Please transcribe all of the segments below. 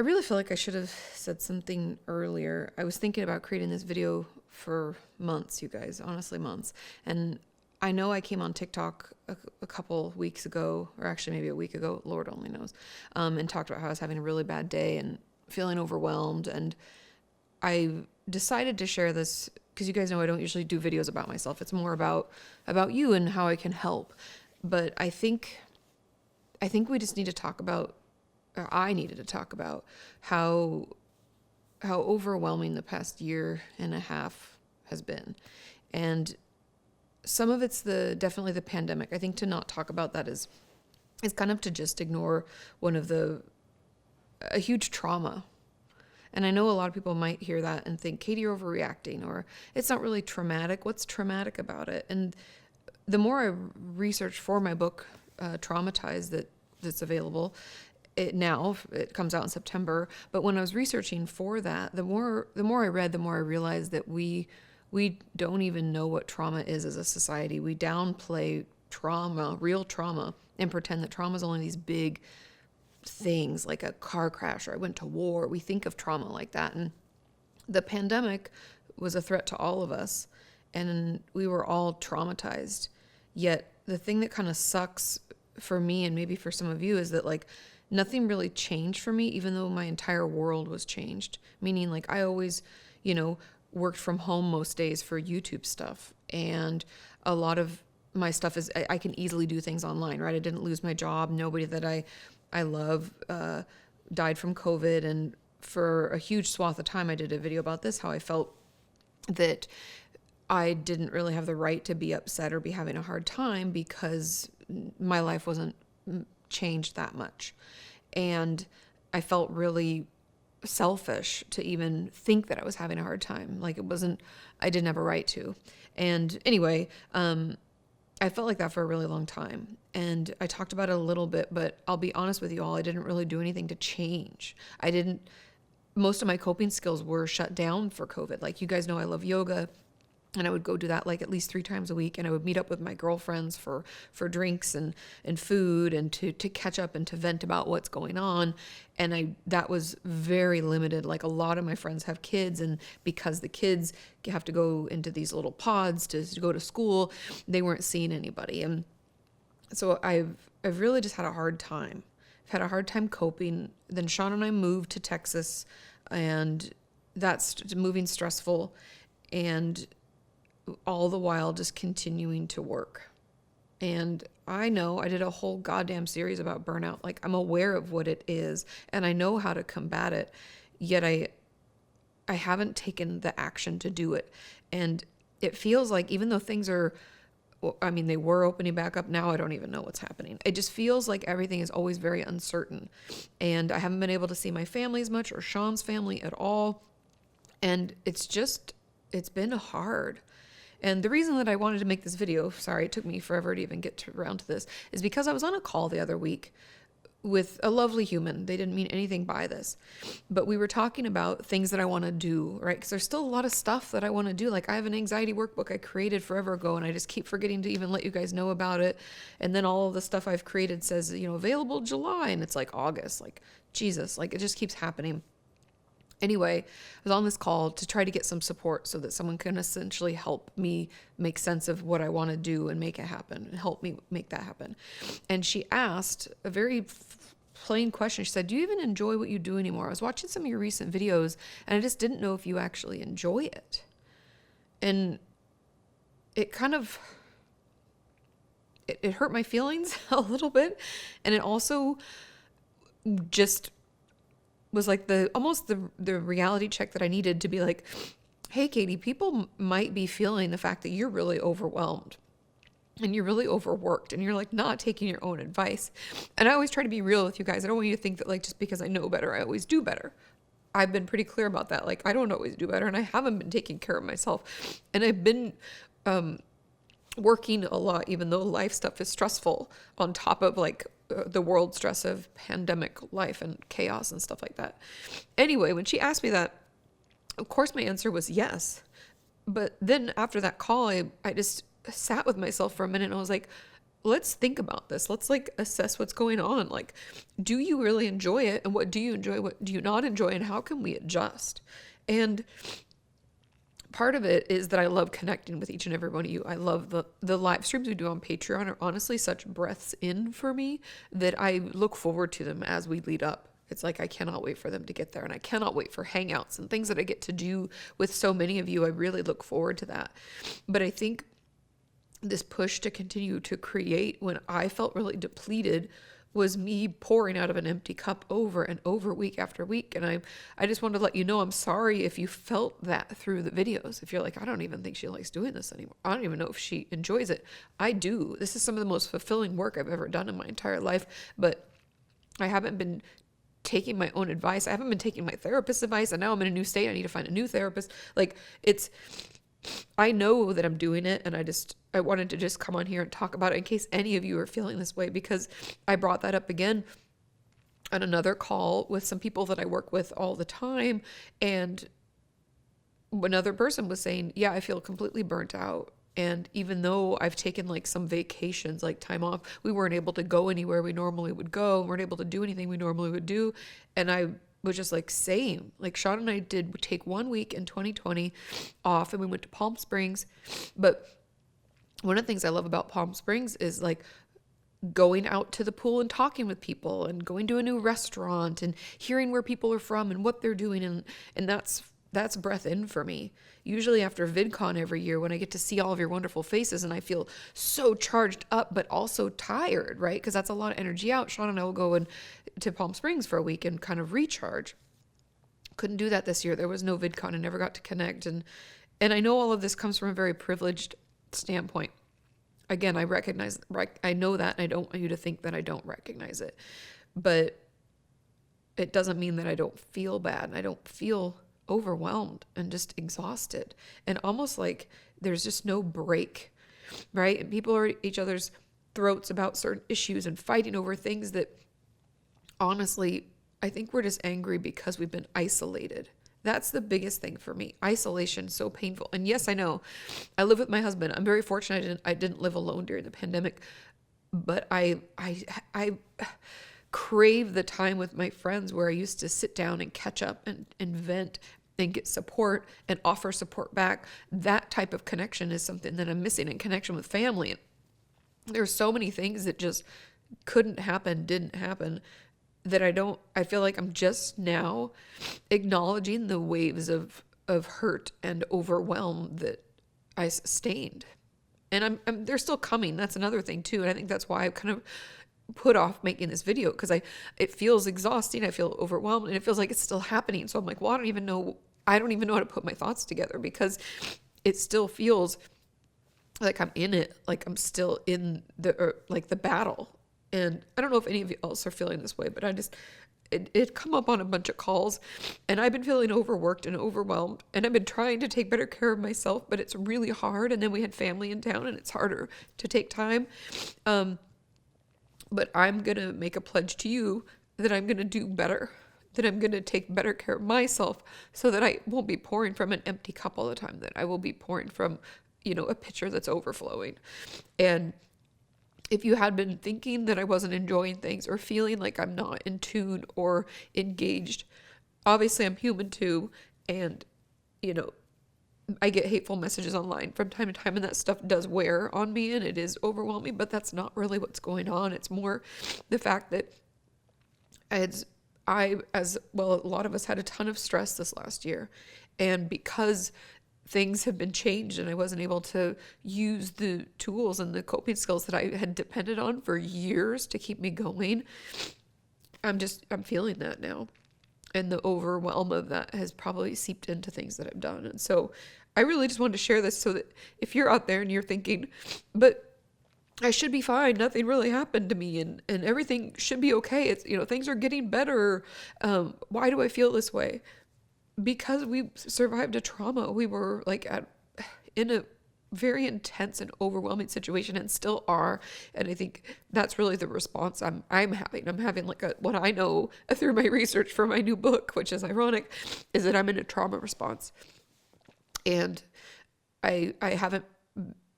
I really feel like I should have said something earlier. I was thinking about creating this video for months, you guys, honestly, months. And I know I came on TikTok a couple weeks ago, or actually maybe a week ago, Lord only knows, and talked about how I was having a really bad day and feeling overwhelmed. And I decided to share this because you guys know I don't usually do videos about myself. It's more about you and how I can help. But I think we just need to talk about, or I needed to talk about how overwhelming the past year and a half has been. And some of it's definitely the pandemic. I think to not talk about that is kind of to just ignore a huge trauma. And I know a lot of people might hear that and think, Katie, you're overreacting, or it's not really traumatic. What's traumatic about it? And the more I researched for my book, Traumatized, that's available, it comes out in September. But when I was researching for that, the more I read, the more I realized that we don't even know what trauma is as a society. We downplay trauma, real trauma, and pretend that trauma is only these big things like a car crash or I went to war. We think of trauma like that. And the pandemic was a threat to all of us, and we were all traumatized. Yet the thing that kind of sucks for me, and maybe for some of you, is that like nothing really changed for me, even though my entire world was changed. Meaning, like, I always, worked from home most days for YouTube stuff. And a lot of my stuff is, I can easily do things online, right? I didn't lose my job. Nobody that I love died from COVID. And for a huge swath of time, I did a video about this, how I felt that I didn't really have the right to be upset or be having a hard time because my life wasn't changed that much. And I felt really selfish to even think that I was having a hard time. Like I didn't have a right to. And anyway, I felt like that for a really long time. And I talked about it a little bit, but I'll be honest with you all, I didn't really do anything to change. Most of my coping skills were shut down for COVID. Like, you guys know I love yoga, and I would go do that like at least 3 times a week. And I would meet up with my girlfriends for drinks and food and to catch up and to vent about what's going on. And that was very limited. Like, a lot of my friends have kids, and because the kids have to go into these little pods to go to school, they weren't seeing anybody. And so I've really just had a hard time. I've had a hard time coping. Then Sean and I moved to Texas, and that's moving stressful. And all the while just continuing to work. And I know I did a whole goddamn series about burnout. Like, I'm aware of what it is and I know how to combat it, yet I haven't taken the action to do it. And it feels like, even though things are, they were opening back up, now I don't even know what's happening. It just feels like everything is always very uncertain. And I haven't been able to see my family as much, or Sean's family at all. And it's been hard. And the reason that I wanted to make this video, sorry, it took me forever to even get around to this, is because I was on a call the other week with a lovely human. They didn't mean anything by this, but we were talking about things that I want to do, right? Because there's still a lot of stuff that I want to do. Like, I have an anxiety workbook I created forever ago, and I just keep forgetting to even let you guys know about it. And then all of the stuff I've created says, available July, and it's like August. Like, Jesus, like, it just keeps happening. Anyway, I was on this call to try to get some support so that someone can essentially help me make sense of what I want to do and make it happen, and help me make that happen. And she asked a very plain question. She said, do you even enjoy what you do anymore? I was watching some of your recent videos, and I just didn't know if you actually enjoy it. And it kind of, it hurt my feelings a little bit. And it also just was like almost the reality check that I needed to be like, hey, Katie, people might be feeling the fact that you're really overwhelmed and you're really overworked and you're like not taking your own advice. And I always try to be real with you guys. I don't want you to think that like just because I know better, I always do better. I've been pretty clear about that. Like, I don't always do better, and I haven't been taking care of myself. And I've been working a lot, even though life stuff is stressful, on top of like the world stress of pandemic life and chaos and stuff like that. Anyway, when she asked me that, of course my answer was yes. But then after that call, I just sat with myself for a minute, and I was like, let's think about this. Let's like assess what's going on. Like, do you really enjoy it? And what do you enjoy? What do you not enjoy? And how can we adjust? And part of it is that I love connecting with each and every one of you. I love the live streams we do on Patreon are honestly such breaths in for me that I look forward to them as we lead up. It's like I cannot wait for them to get there, and I cannot wait for hangouts and things that I get to do with so many of you. I really look forward to that. But I think this push to continue to create when I felt really depleted was me pouring out of an empty cup over and over week after week. And I just wanted to let you know, I'm sorry if you felt that through the videos. If you're like, I don't even think she likes doing this anymore. I don't even know if she enjoys it. I do. This is some of the most fulfilling work I've ever done in my entire life, but I haven't been taking my own advice. I haven't been taking my therapist's advice, and now I'm in a new state. I need to find a new therapist. Like, I know that I'm doing it, and I wanted to just come on here and talk about it in case any of you are feeling this way, because I brought that up again on another call with some people that I work with all the time, and another person was saying, yeah, I feel completely burnt out. And even though I've taken like some vacations, like time off, we weren't able to go anywhere we normally would go, weren't able to do anything we normally would do. And I was just like, same. Like Sean and I did take 1 week in 2020 off, and we went to Palm Springs. But one of the things I love about Palm Springs is like going out to the pool and talking with people and going to a new restaurant and hearing where people are from and what they're doing. And that's breath in for me. Usually after VidCon every year, when I get to see all of your wonderful faces and I feel so charged up, but also tired, right? Because that's a lot of energy out. Sean and I will go to Palm Springs for a week and kind of recharge. Couldn't do that this year. There was no VidCon and never got to connect. And I know all of this comes from a very privileged standpoint. Again, I know that, and I don't want you to think that I don't recognize it. But it doesn't mean that I don't feel bad and I don't feel overwhelmed and just exhausted, and almost like there's just no break, right? And people are at each other's throats about certain issues and fighting over things that honestly, I think we're just angry because we've been isolated. That's the biggest thing for me. Isolation, so painful. And yes, I know I live with my husband. I'm very fortunate I didn't live alone during the pandemic, but I crave the time with my friends where I used to sit down and catch up and vent and get support and offer support back. That type of connection is something that I'm missing, in connection with family. There's so many things that just didn't happen, that I feel like I'm just now acknowledging the waves of hurt and overwhelm that I sustained. And they're still coming. That's another thing too. And I think that's why I've kind of put off making this video, because it feels exhausting. I feel overwhelmed, and it feels like it's still happening. So I'm like, well, I don't even know how to put my thoughts together, because it still feels like I'm in it, like I'm still in the battle. And I don't know if any of you else are feeling this way, but it come up on a bunch of calls, and I've been feeling overworked and overwhelmed, and I've been trying to take better care of myself, but it's really hard. And then we had family in town, and it's harder to take time. But I'm going to make a pledge to you that I'm going to do better, that I'm going to take better care of myself, so that I won't be pouring from an empty cup all the time, that I will be pouring from, a pitcher that's overflowing. And if you had been thinking that I wasn't enjoying things or feeling like I'm not in tune or engaged, obviously I'm human too. And, I get hateful messages online from time to time, and that stuff does wear on me and it is overwhelming, but that's not really what's going on. It's more the fact that as well, a lot of us had a ton of stress this last year. And because things have been changed and I wasn't able to use the tools and the coping skills that I had depended on for years to keep me going, I'm feeling that now. And the overwhelm of that has probably seeped into things that I've done. And so I really just wanted to share this, so that if you're out there and you're thinking, but I should be fine, nothing really happened to me, and everything should be okay, it's, things are getting better, why do I feel this way? Because we survived a trauma. We were in a very intense and overwhelming situation, and still are. And I think that's really the response I'm having. I'm having what I know through my research for my new book, which is ironic, is that I'm in a trauma response. And I haven't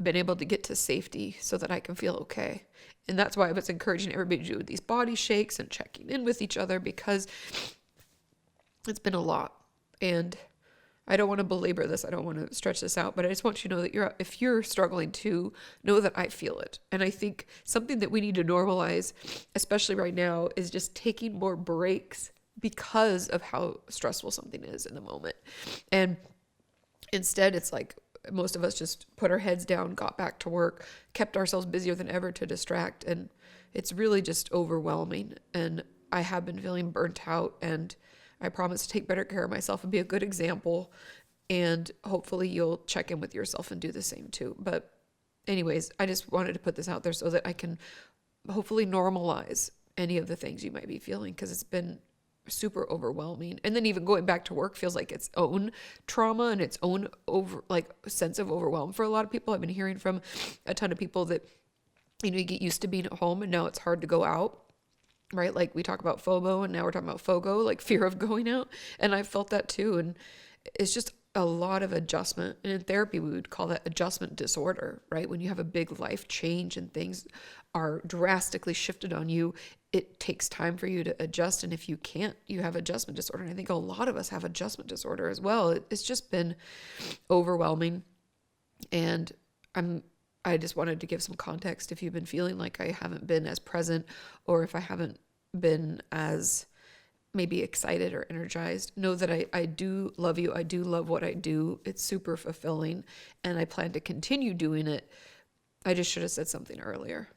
been able to get to safety so that I can feel okay. And that's why I was encouraging everybody to do these body shakes and checking in with each other, because it's been a lot. And I don't want to belabor this. I don't want to stretch this out, but I just want you to know that if you're struggling to know that I feel it. And I think something that we need to normalize, especially right now, is just taking more breaks because of how stressful something is in the moment. And instead, it's like most of us just put our heads down, got back to work, kept ourselves busier than ever to distract. And it's really just overwhelming. And I have been feeling burnt out, and I promise to take better care of myself and be a good example. And hopefully you'll check in with yourself and do the same too. But anyways, I just wanted to put this out there so that I can hopefully normalize any of the things you might be feeling, because it's been super overwhelming. And then even going back to work feels like its own trauma and its own sense of overwhelm for a lot of people. I've been hearing from a ton of people that, you get used to being at home and now it's hard to go out. Right? Like we talk about FOMO and now we're talking about FOGO, like fear of going out. And I felt that too. And it's just a lot of adjustment. And in therapy, we would call that adjustment disorder, right? When you have a big life change and things are drastically shifted on you, it takes time for you to adjust. And if you can't, you have adjustment disorder. And I think a lot of us have adjustment disorder as well. It's just been overwhelming. And I just wanted to give some context if you've been feeling like I haven't been as present, or if I haven't been as maybe excited or energized. Know that I do love you. I do love what I do. It's super fulfilling, and I plan to continue doing it. I just should have said something earlier.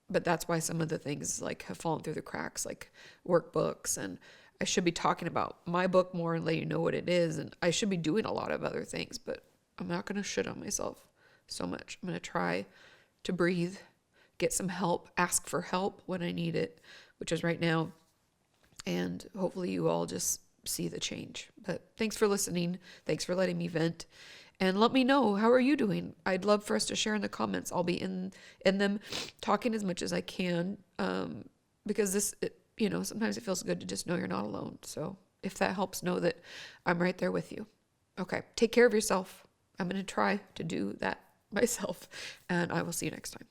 But that's why some of the things have fallen through the cracks, like workbooks, and I should be talking about my book more and let you know what it is. And I should be doing a lot of other things, but I'm not going to shit on myself so much. I'm going to try to breathe, get some help, ask for help when I need it, which is right now. And hopefully you all just see the change. But thanks for listening. Thanks for letting me vent. And let me know, how are you doing? I'd love for us to share in the comments. I'll be in them talking as much as I can, because sometimes it feels good to just know you're not alone. So if that helps, know that I'm right there with you. Okay, take care of yourself. I'm going to try to do that myself, and I will see you next time.